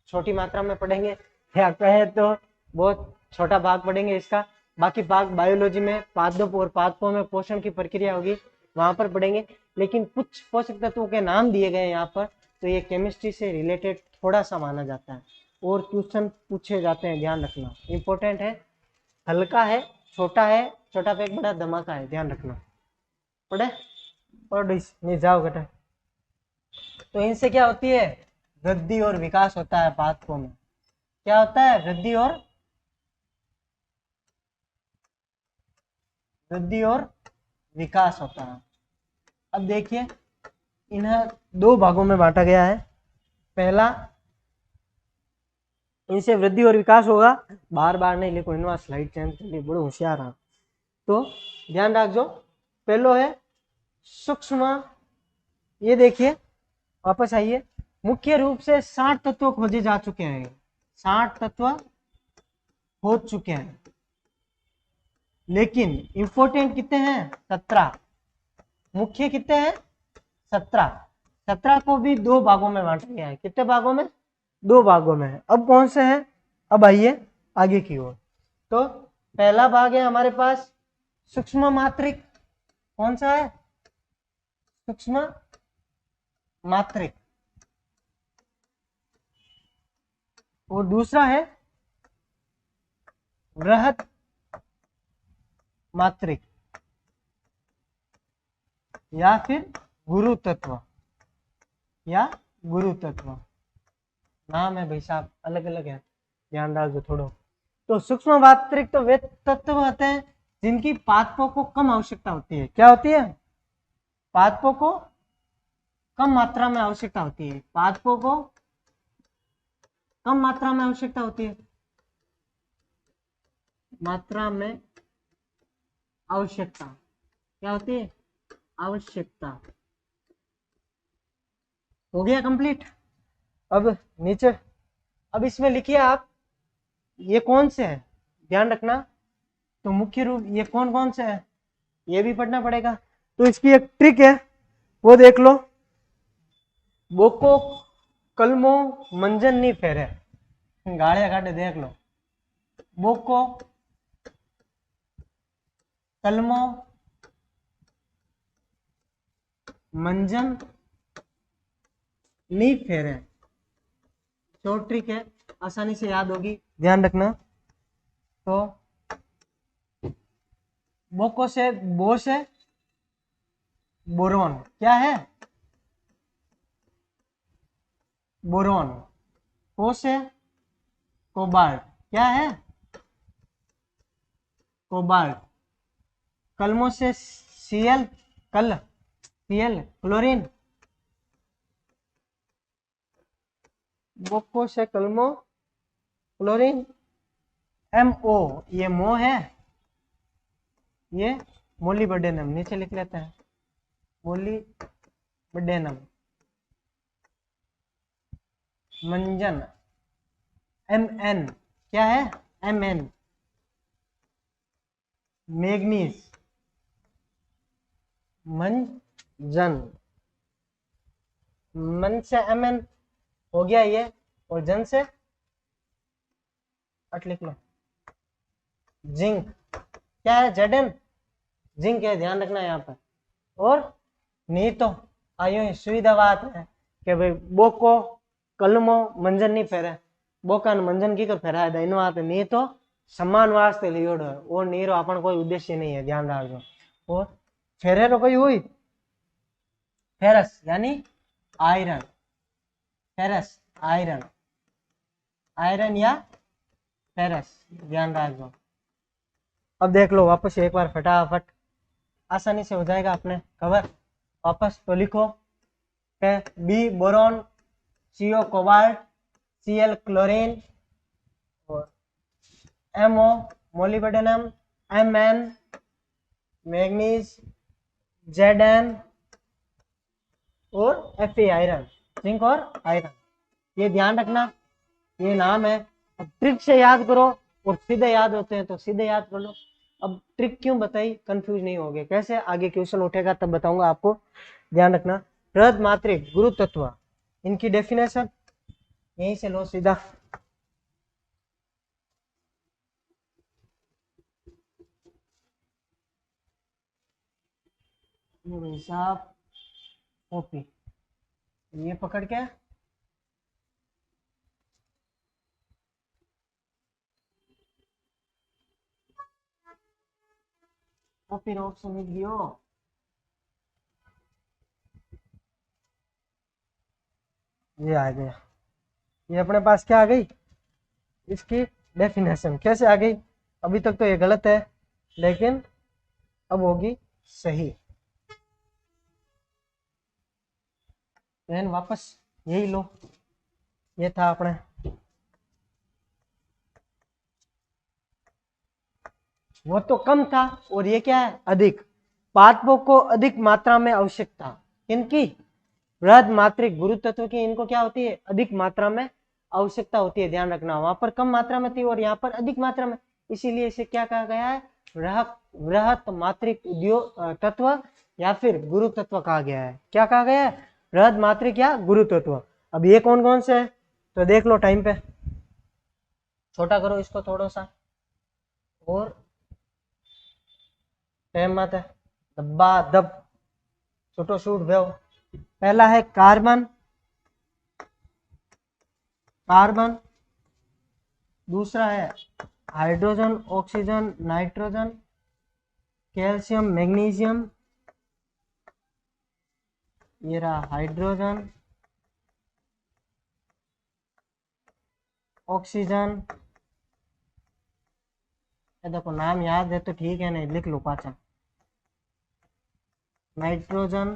छोटी मात्रा में पढ़ेंगे, या कहे तो बहुत छोटा भाग पढ़ेंगे इसका। बाकी भाग बायोलॉजी में पादपों और पादपों में पोषण की प्रक्रिया होगी, वहां पर पढ़ेंगे। लेकिन कुछ पोषक तत्वों के नाम दिए गए यहाँ पर, तो ये केमिस्ट्री से रिलेटेड थोड़ा सा माना जाता है और क्वेश्चन पूछे जाते हैं, ध्यान रखना, इंपॉर्टेंट है, हल्का है, छोटा है, छोटा पे एक बड़ा धमाका है, ध्यान रखना। पढ़े और नहीं जाओ बेटा। तो इनसे क्या होती है, वृद्धि और विकास होता है पादपों में। क्या होता है, वृद्धि और विकास होता है। अब देखिए, इन्हें दो भागों में बांटा गया है। पहला, इनसे वृद्धि और विकास होगा, बार बार नहीं लिखो, इनवा स्लाइड चेंज के लिए बड़ो होशियार है, तो ध्यान रखो। पहलो है सूक्ष्म, ये देखिए, वापस आइए, मुख्य रूप से 60 तत्व खोजे जा चुके हैं, 60 तत्व हो चुके हैं, लेकिन इंपॉर्टेंट कितने हैं, 17। मुख्य कितने हैं, 17। 17 को भी दो भागों में बांटा गया है। कितने भागों में, दो भागों में है। अब कौन से हैं, अब आइए आगे की ओर। तो पहला भाग है हमारे पास सूक्ष्म मात्रिक। कौन सा है, सूक्ष्म मात्रिक। और दूसरा है बृहत मात्रिक या फिर गुरु तत्व, या गुरु तत्व नाम है भाई साहब, अलग अलग है, ध्यान डाल दो थोड़ा। तो सूक्ष्म मात्रिक तो वे तत्व होते हैं जिनकी पादपों को कम आवश्यकता होती है। क्या होती है, पादपों को कम मात्रा में आवश्यकता होती है, पादपों को कम मात्रा में आवश्यकता होती है, मात्रा में आवश्यकता, क्या होती है, आवश्यकता। हो गया कंप्लीट। अब नीचे, अब इसमें लिखिए आप, ये कौन से हैं, ध्यान रखना। तो मुख्य रूप ये कौन कौन से हैं, ये भी पढ़ना पड़ेगा। तो इसकी एक ट्रिक है, वो देख लो। बोको कलमो मंजन नहीं फेरे, गाड़िया काटे देख लो। बोको कलमो मंजन नहीं फेरे, शॉर्ट ट्रिक है, आसानी से याद होगी, ध्यान रखना। तो बोको से बो से बोरोन, क्या है, बोरोन। को से कोबाल्ट, क्या है, कोबाल्ट। कलमों से सीएल, कल सीएल क्लोरीन। बोको से कलमो क्लोरीन, MO, ये मो है, ये मोलिब्डेनम, नीचे लिख लेते हैं, मोलिब्डेनम। मंजन MN, क्या है, MN। मैग्नीज, मंजन, मन से MN हो गया ये, और जन से अट लिख लो, जिंक, क्या है, ZN, जिंक है, ध्यान रखना यहाँ पर। और नहीं तो आयो सुविधा बात है कि भाई बोको कलमो मंजन नहीं फेरे, बोका मंजन की कर फेरा है, इन बात नहीं तो सम्मान वास्ते लियोड़ो है, और नीरो अपन कोई उद्देश्य नहीं है, ध्यान रखो। और फेरेरो कोई हुई, फेरस यानी आयरन, फेरस आयरन, आयरन या फेरस, ध्यान रखो। अब देख लो वापस एक बार फटाफट, आसानी से हो जाएगा अपने कवर। वापस तो लिखो, B boron, CO cobalt, Cl chlorine, और MO molybdenum, Mn manganese, Zn और Fe आयरन, जिंक और आयरन, ये ध्यान रखना, ये नाम है। अब ट्रिक से याद करो और सीधे याद होते हैं तो सीधे याद कर लो। अब ट्रिक क्यों बताई, कंफ्यूज नहीं होगे, कैसे आगे क्वेश्चन उठेगा तब बताऊंगा आपको, ध्यान रखना। बृहद मात्रिक गुरु तत्व, इनकी डेफिनेशन यहीं से लो सीधा। साहब कॉपी, ये पकड़ के कॉपी रोक समझ लियो। ये आ गया, ये अपने पास क्या आ गई, इसकी डेफिनेशन कैसे आ गई। अभी तक तो ये गलत है लेकिन अब होगी सही। पेन वापस यही लो, ये था अपने, वो तो कम था और ये क्या है, अधिक। पादपों को अधिक मात्रा में आवश्यकता किनकी, बृहद मात्रिक गुरु तत्व की, इनको क्या होती है, अधिक मात्रा में आवश्यकता होती है, ध्यान रखना। वहां पर कम मात्रा में थी और यहाँ पर अधिक मात्रा में, इसीलिए इसे क्या कहा गया है, बृहत मात्रिक उद्योग तत्व या फिर गुरु तत्व कहा गया है। क्या कहा गया है, बृहद मात्रिक या गुरु तत्व। अब ये कौन कौन से है तो देख लो, टाइम पे छोटा करो इसको थोड़ा सा और टाइम मत है, दब्बा दब छोटो शूट भेव। पहला है कार्बन, कार्बन, दूसरा है hydrogen, oxygen, nitrogen, calcium, magnesium, ये रहा हाइड्रोजन, ऑक्सीजन, ये देखो नाम याद है तो ठीक है, नहीं लिख लो पाचा, नाइट्रोजन,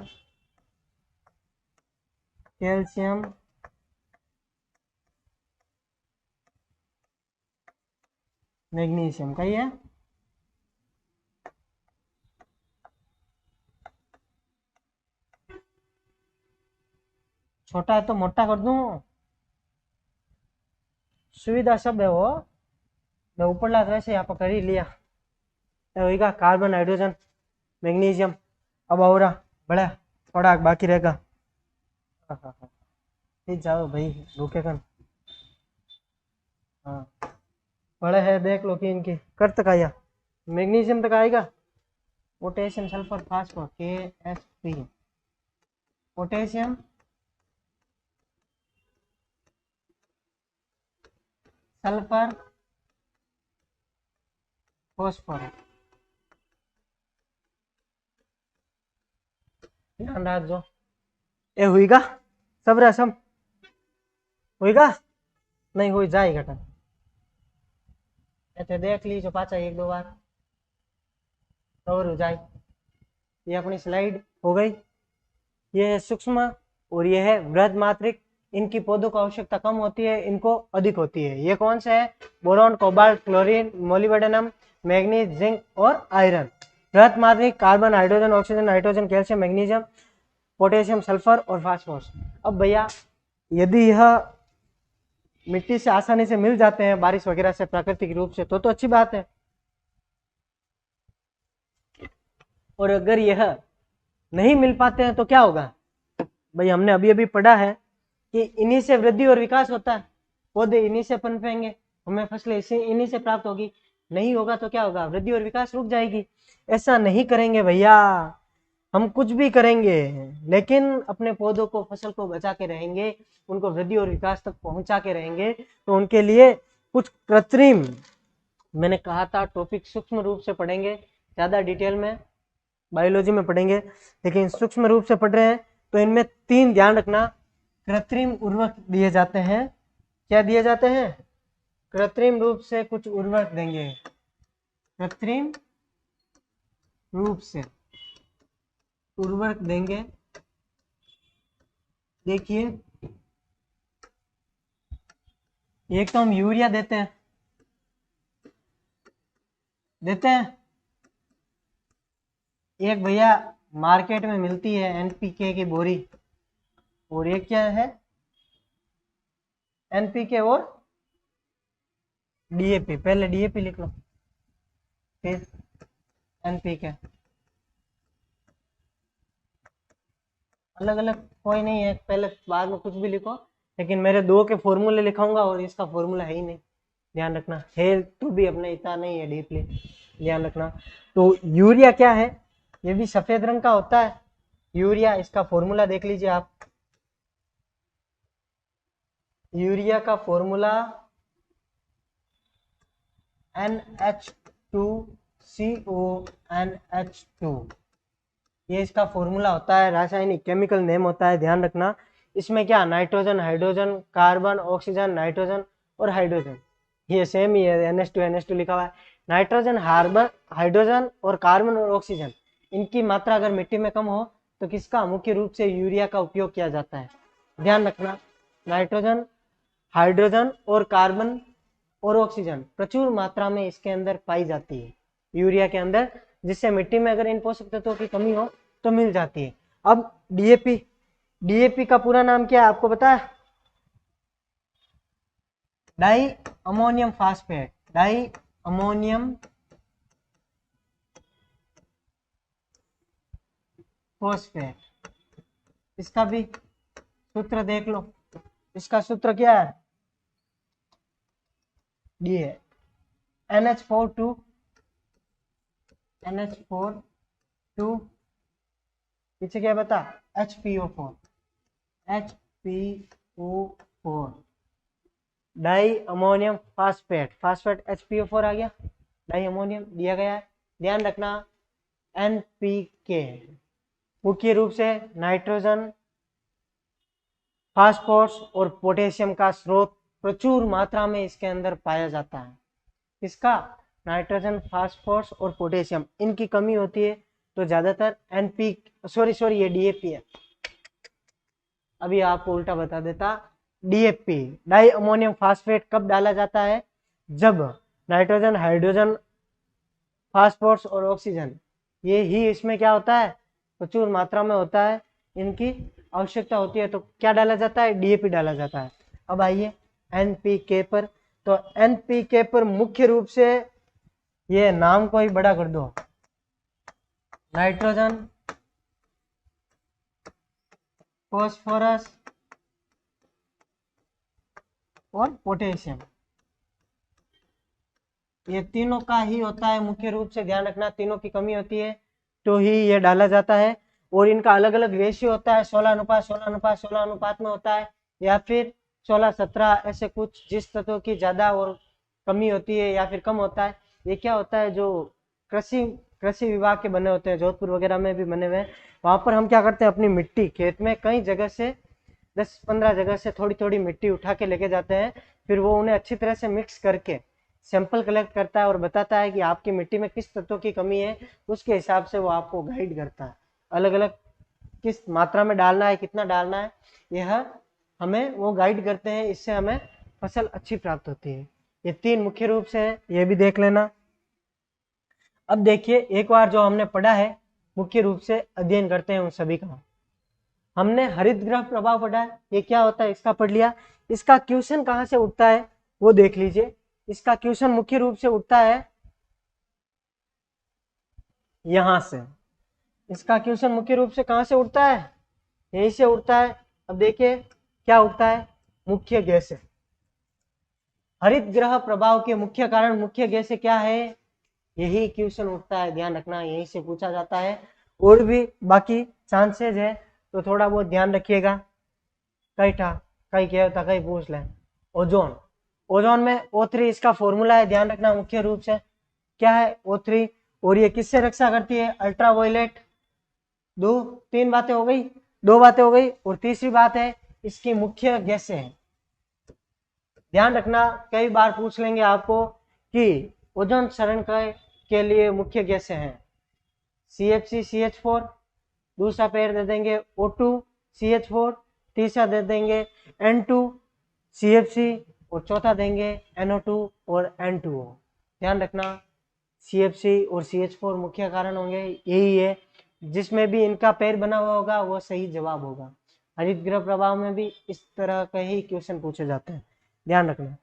कैल्शियम, मैग्नीशियम, कही है। छोटा है तो मोटा कर दूं, सुविधा सब है वो, मैं ऊपर ला वैसे यहाँ पर कर ही लिया। होगा कार्बन, हाइड्रोजन, मैग्नीशियम। अब और बड़ा थोड़ा बाकी रहेगा, ठीक जाओ भाई रुके कन। हाँ बड़े है, देख लो कि इनकी कर तक आया, मैग्नीशियम तक आएगा, potassium sulphur phosphor KSP, potassium sulphur phosphorus, ध्यान रखो। ए हुईगा सब रसम, हुईगा नहीं हुई जाएगा टन, ऐसे देख लीजिए पाचा एक दो बार कवर हो जाए। ये अपनी स्लाइड हो गई, ये है सूक्ष्म और ये है बृहद मात्रिक, इनकी पौधों को आवश्यकता कम होती है, इनको अधिक होती है। ये कौन से है, boron, cobalt, chlorine, molybdenum, manganese, zinc और आयरन। बृहद मात्रिक carbon, hydrogen, oxygen, nitrogen, calcium, magnesium, potassium, sulphur और फास्फोरस। अब भैया यदि यह मिट्टी से आसानी से मिल जाते हैं बारिश वगैरह से प्राकृतिक रूप से तो अच्छी बात है, और अगर यह नहीं मिल पाते हैं तो क्या होगा भाई, हमने अभी अभी पढ़ा है कि इन्हीं से वृद्धि और विकास होता है, पौधे इन्हीं से पनपेंगे, हमें फसलें इसी इन्हीं से प्राप्त होगी। नहीं होगा तो क्या होगा, वृद्धि और विकास रुक जाएगी। ऐसा नहीं करेंगे भैया, हम कुछ भी करेंगे लेकिन अपने पौधों को, फसल को बचा के रहेंगे, उनको वृद्धि और विकास तक पहुंचा के रहेंगे। तो उनके लिए कुछ कृत्रिम, मैंने कहा था टॉपिक सूक्ष्म रूप से पढ़ेंगे, ज्यादा डिटेल में बायोलॉजी में पढ़ेंगे, लेकिन सूक्ष्म रूप से पढ़ रहे हैं तो इनमें 3 ध्यान रखना, कृत्रिम उर्वरक दिए जाते हैं। क्या दिए जाते हैं, कृत्रिम रूप से कुछ उर्वरक देंगे, कृत्रिम रूप से उर्वरक देंगे। देखिए एक तो हम यूरिया देते हैं, एक भैया मार्केट में मिलती है एनपीके की बोरी, और ये क्या है, एनपीके और डीएपी। पहले डीएपी लिख लो फिर एनपीके, अलग अलग कोई नहीं है, पहले बाद में कुछ भी लिखो, लेकिन मेरे दो के फॉर्मूले लिखाऊंगा और इसका फॉर्मूला है ही नहीं, ध्यान रखना है, तो भी अपने इतना नहीं है डीपली, ध्यान रखना। तो यूरिया क्या है, ये भी सफेद रंग का होता है यूरिया, इसका फॉर्मूला देख लीजिए आप, यूरिया का फॉर्मूला NH2CONH2, ये इसका फॉर्मूला होता है, रासायनिक केमिकल नेम होता है, ध्यान रखना। इसमें क्या nitrogen, hydrogen, carbon, oxygen, nitrogen और हाइड्रोजन, ये सेम ही है, NH2 लिखा हुआ है। नाइट्रोजन, हाइड्रोजन और कार्बन और ऑक्सीजन, इनकी मात्रा अगर मिट्टी में कम हो तो किसका मुख्य रूप से यूरिया का उपयोग किया जाता है, ध्यान रखना। नाइट्रोजन, हाइड्रोजन और कार्बन और ऑक्सीजन प्रचुर मात्रा में इसके अंदर पाई जाती है यूरिया के अंदर, जिससे मिट्टी में अगर इन पोषक तत्वों की कमी हो तो मिल जाती है। अब डीएपी, डीएपी का पूरा नाम क्या है आपको पता है, di ammonium phosphate, di ammonium phosphate. इसका भी सूत्र देख लो, इसका सूत्र क्या है, डी है NH4 2 पीछे क्या बता, HPO4 di ammonium phosphate, phosphate HPO4 आ गया, डाई अमोनियम दिया गया है, ध्यान रखना। NPK मुख्य रूप से नाइट्रोजन, फास्फोरस और पोटेशियम का स्रोत प्रचुर मात्रा में इसके अंदर पाया जाता है। इसका नाइट्रोजन, फास्फोरस और पोटेशियम, इनकी कमी होती है तो ज्यादातर सॉरी ये डीएपी है, अभी आपको उल्टा बता देता। डीएपी डाई अमोनियम फास्फेट कब डाला जाता है, जब नाइट्रोजन, हाइड्रोजन, फास्फोरस और ऑक्सीजन, ये ही इसमें क्या होता है, प्रचुर मात्रा में होता है, इनकी आवश्यकता होती है, तो क्या डाला जाता है, डीएपी डाला जाता है। अब आइए एनपीके पर, तो एनपीके पर मुख्य रूप से ये नाम को ही बड़ा कर दो, नाइट्रोजन, फॉस्फोरस और पोटेशियम, ये तीनों का ही होता है मुख्य रूप से, ध्यान रखना। तीनों की कमी होती है तो ही ये डाला जाता है, और इनका अलग अलग रेशियो होता है, 16:16:16 अनुपात में होता है, या फिर 16:17 ऐसे कुछ, जिस तत्व की ज्यादा और कमी होती है या फिर कम होता है। ये क्या होता है, जो कृषि विभाग के बने होते हैं, जोधपुर वगैरह में भी बने हुए हैं, वहां पर हम क्या करते हैं, अपनी मिट्टी खेत में कई जगह से 10-15 जगह से थोड़ी थोड़ी मिट्टी उठा के लेके जाते हैं, फिर वो उन्हें अच्छी तरह से मिक्स करके सैंपल कलेक्ट करता है और बताता है कि आपकी मिट्टी में किस तत्वों की कमी है, उसके हिसाब से वो आपको गाइड करता है, अलग अलग किस मात्रा में डालना है, कितना डालना है, यह हमें वो गाइड करते हैं, इससे हमें फसल अच्छी प्राप्त होती है। ये तीन मुख्य रूप से है, ये भी देख लेना। अब देखिए एक बार जो हमने पढ़ा है, मुख्य रूप से अध्ययन करते हैं उन सभी का। हमने हरित गृह प्रभाव पढ़ा है, ये क्या होता है इसका पढ़ लिया। इसका क्वेश्चन कहाँ से उठता है वो देख लीजिए। इसका क्वेश्चन मुख्य रूप से उठता है यहां से, इसका क्वेश्चन मुख्य रूप से कहां से उठता है, यहीं से उठता है। अब देखिए क्या उठता है, मुख्य गैसें, हरित गृह प्रभाव के मुख्य कारण मुख्य गैसें क्या है, यही क्वेश्चन उठता है, ध्यान रखना, यहीं से पूछा जाता है। और भी बाकी चांसेस है तो थोड़ा बहुत ध्यान रखिएगा, कई क्या होता कई पूछ लें। ओजोन, ओजोन में O3 इसका फॉर्मूला है, ध्यान रखना, मुख्य रूप से क्या है O3, और ये किससे रक्षा करती है, अल्ट्रावायलेट। तीन बातें हो गई, दो बातें हो गई, और तीसरी बात है इसकी मुख्य गैसें हैं। ध्यान रखना, कई बार पूछ लेंगे आपको कि ओजोन क्षरण के लिए मुख्य गैसें हैं CFC CH4, दूसरा पेयर दे देंगे O2 CH4, तीसरा दे देंगे N2 CFC, और चौथा देंगे NO2 और N2O। ध्यान रखना CFC और CH4 मुख्य कारण होंगे, यही है जिसमें भी इनका पैर बना हुआ होगा वो सही जवाब होगा। हरित गृह प्रभाव में भी इस तरह के ही क्वेश्चन पूछे जाते हैं, ध्यान रखना।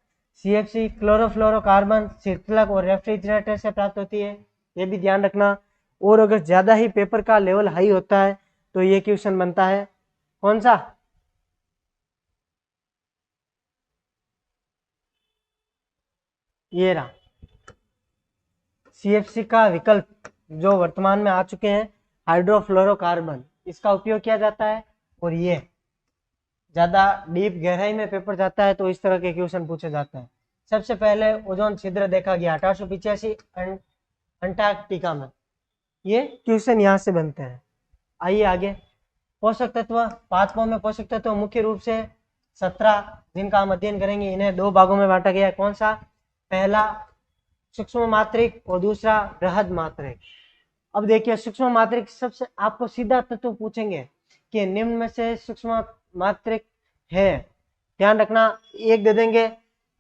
CFC क्लोरोफ्लोरोकार्बन शीतलक और रेफ्रिजरेटर से प्राप्त होती है, ये भी ध्यान रखना। और अगर ज्यादा ही पेपर का लेवल हाई होता है तो ये क्वेश्चन बनता है, कौन सा? ये रहा CFC का विकल्प जो वर्तमान में आ चुके हैं, हाइड्रोफ्लोरोकार्बन, इसका उपयोग किया जाता है। और ये ज्यादा डीप गहराई में पेपर जाता है तो इस तरह के क्वेश्चन पूछे जाते हैं। सबसे पहले ओजोन छिद्र देखा गया 1885 अंटार्कटिका में, ये क्वेश्चन यहाँ से बनते हैं। आइए आगे। पोषक तत्व, पादपों में पोषक तत्व मुख्य रूप से 17 जिनका हम अध्ययन करेंगे, इन्हें 2 भागों में बांटा गया है। कौन सा? पहला सूक्ष्म मात्रिक और दूसरा बृहद मात्रिक। अब देखिए सूक्ष्म मात्रिक सबसे आपको सीधा तत्व पूछेंगे कि निम्न में से सूक्ष्म मात्रिक है, ध्यान रखना। एक दे देंगे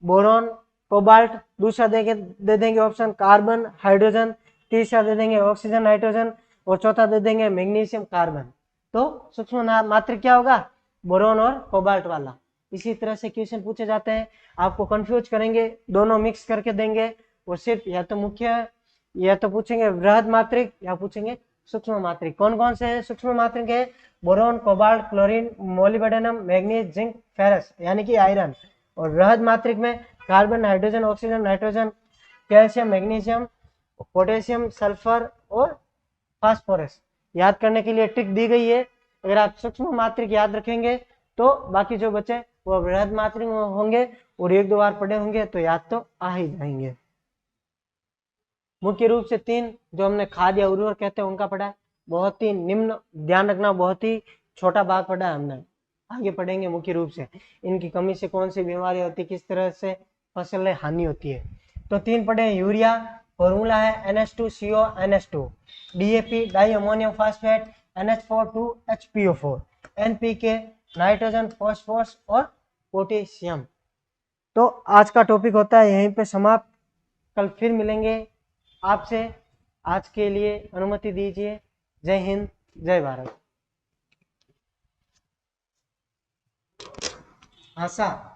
बोरॉन कोबाल्ट, दूसरा दे देंगे ऑप्शन कार्बन हाइड्रोजन, तीसरा दे देंगे ऑक्सीजन नाइट्रोजन और चौथा दे देंगे मैग्नीशियम कार्बन। तो सूक्ष्म मात्रिक क्या होगा? बोरॉन और कोबाल्ट वाला। इसी तरह से क्वेश्चन पूछे जाते हैं, आपको कंफ्यूज करेंगे, दोनों मिक्स करके देंगे और सिर्फ या तो मुख्य या तो पूछेंगे बृहद मात्रिक या पूछेंगे सूक्ष्म मात्रिक। कौन कौन से सूक्ष्म मात्रिक है? Boron cobalt chlorine molybdenum manganese zinc ferrous यानी कि आयरन। और बृहद मात्रिक में carbon hydrogen oxygen nitrogen calcium magnesium potassium sulphur और फास्फोरस। याद करने के लिए ट्रिक दी गई है, अगर आप सूक्ष्म मात्रिक याद रखेंगे तो बाकी जो बचे वो बृहद मात्रिक होंगे और 1-2 बार पढ़े होंगे तो याद तो आ ही जाएंगे। मुख्य रूप से 3 जो हमने खाद या उर्वरक कहते हैं उनका पढ़ा है, बहुत ही निम्न, ध्यान रखना बहुत ही छोटा भाग पढ़ा है हमने। आगे पढ़ेंगे मुख्य रूप से इनकी कमी से कौन सी बीमारी होती है, किस तरह से फसल हानि होती है। तो 3 पढ़े। यूरिया फॉर्मूला है NH2CO NH2, DAP di ammonium phosphate NH4 2HPO4, NPK nitrogen phosphorus और पोटेशियम। तो आज का टॉपिक होता है यहीं पे समाप्त, कल फिर मिलेंगे आपसे। आज के लिए अनुमति दीजिए। जय हिंद, जय भारत। आशा